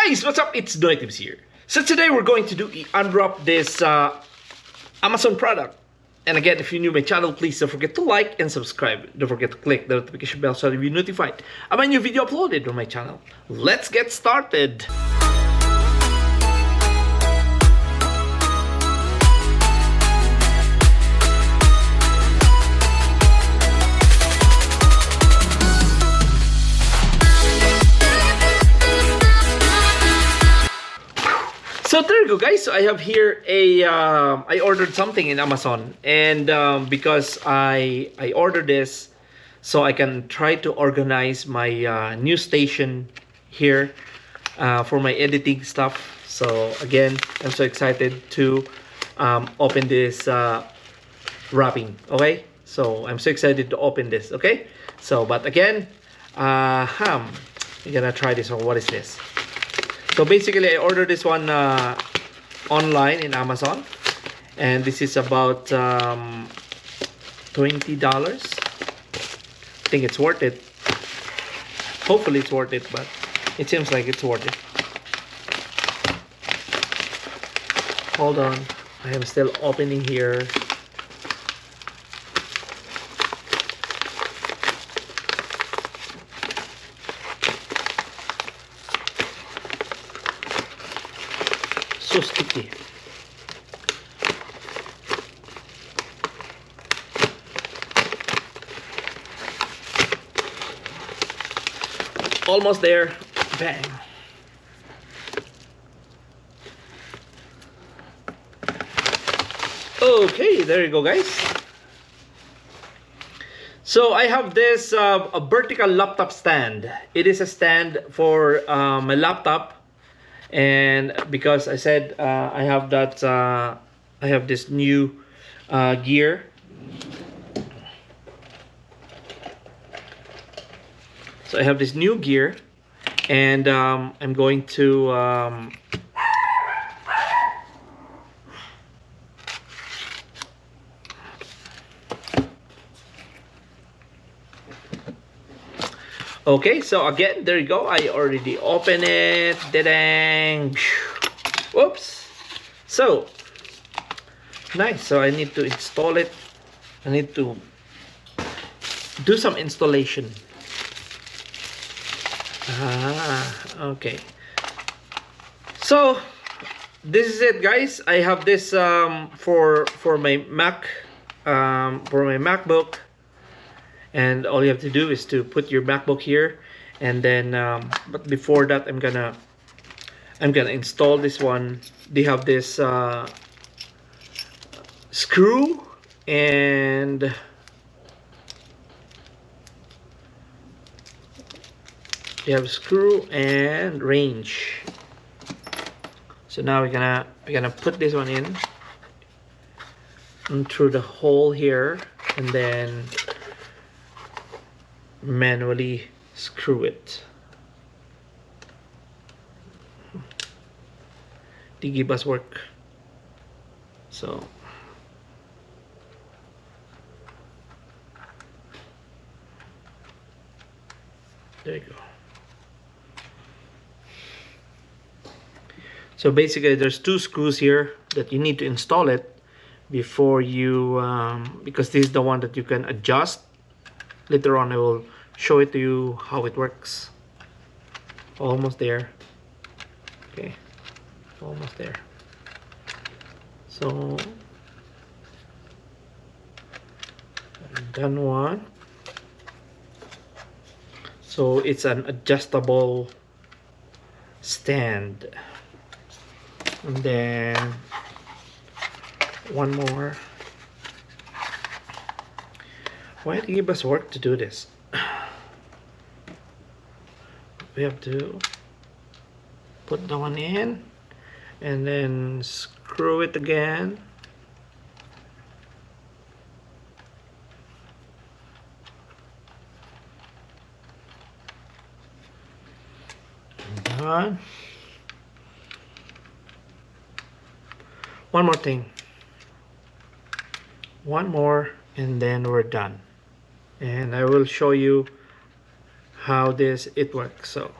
Guys, what's up? It's NoyTebs here. So today we're going to unwrap this Amazon product. And again, if you're new to my channel, please don't forget to like and subscribe. Don't forget to click the notification bell so you'll be notified of my new video uploaded on my channel. Let's get started. So there you go, guys. So I have here a I ordered something in Amazon, and because I ordered this so I can try to organize my new station here for my editing stuff. So again, I'm so excited to open this wrapping. Okay, so I'm so excited to open this. Okay, so but again, we're gonna try this one. What is this? So basically, I ordered this one online in Amazon, and this is about $20. I think it's worth it. Hopefully, it's worth it, but it seems like it's worth it. Hold on, I am still opening here. So sticky. Almost there. Bang. Okay, there you go, guys. So I have this a vertical laptop stand. It is a stand for my laptop. And because I said I have that I have this new gear. So I have this new gear, and I'm going to okay, so again, there you go. I already opened it. Da-dang. Whoops. So nice. So I need to install it. I need to do some installation. Okay. So this is it, guys. I have this for my Mac, for my MacBook. And all you have to do is to put your MacBook here, and then but before that, I'm gonna install this one. They have this screw, and they have screw and range. So now we're gonna put this one in and through the hole here, and then manually screw it. They give us work. So there you go. So basically, there's two screws here that you need to install it before you because this is the one that you can adjust. Later on, I will show it to you how it works. Almost there. Okay, almost there. So done one. So it's an adjustable stand, and then one more. Why do you give us work to do this? We have to put the one in and then screw it again. Done. One more thing. One more, and then we're done. And I will show you how it works. So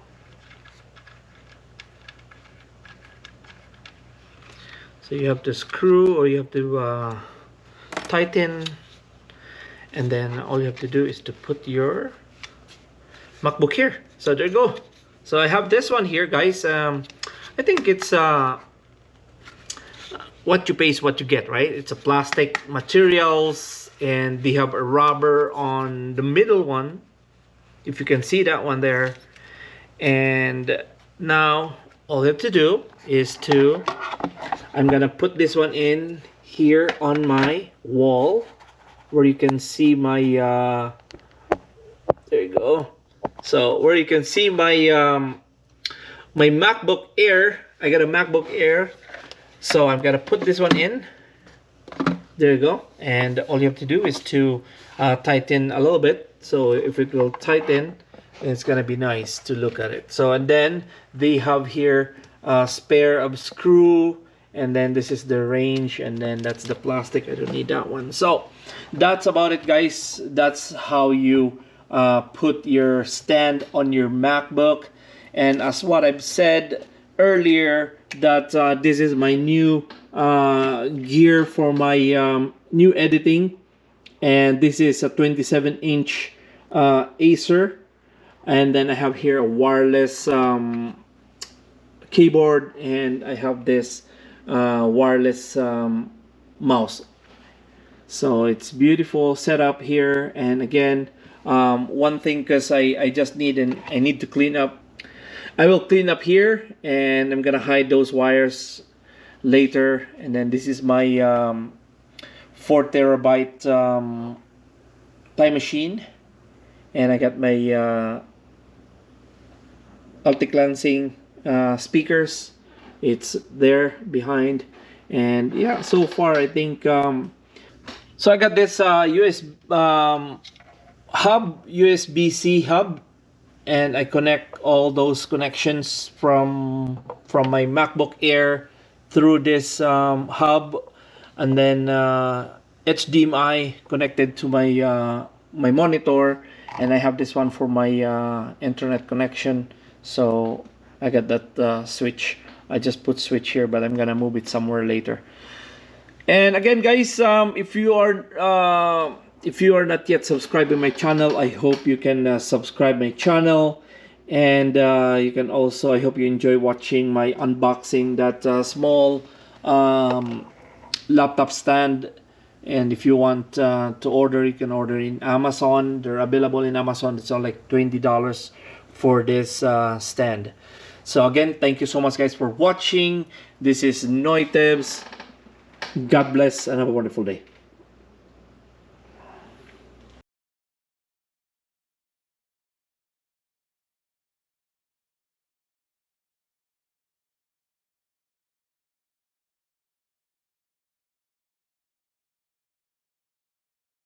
So you have to screw, or you have to tighten, and then all you have to do is to put your MacBook here. So there you go. So I have this one here, guys. I think it's what you pay is what you get, right? It's a plastic materials, and they have a rubber on the middle one, if you can see that one there. And now all you have to do is to, I'm gonna put this one in here on my wall where you can see my there you go. So where you can see my my MacBook Air. I got a MacBook Air, so I'm gonna put this one in. There you go. And all you have to do is to tighten a little bit. So if it will tighten, it's gonna be nice to look at it. So, and then they have here a spare of screw, and then this is the range, and then that's the plastic. I don't need that one. So that's about it, guys. That's how you put your stand on your MacBook. And as what I've said earlier, that this is my new gear for my new editing, and this is a 27-inch Acer, and then I have here a wireless keyboard, and I have this wireless mouse. So it's beautiful setup here. And again, one thing, because I just need, and I need to clean up, I will clean up here, and I'm gonna hide those wires later. And then this is my 4 terabyte time machine, and I got my multi-clancing speakers. It's there behind. And yeah, so far I think so I got this USB-C hub, and I connect all those connections from my MacBook Air through this hub, and then HDMI connected to my my monitor, and I have this one for my internet connection. So I got that switch. I just put switch here, but I'm gonna move it somewhere later. And again, guys, if you are not yet subscribing my channel, I hope you can subscribe my channel. And you can also, I hope you enjoy watching my unboxing that small laptop stand. And if you want to order, you can order in Amazon. They're available in Amazon. It's all like $20 for this stand. So again, thank you so much, guys, for watching. This is NoyTebs. God bless and have a wonderful day.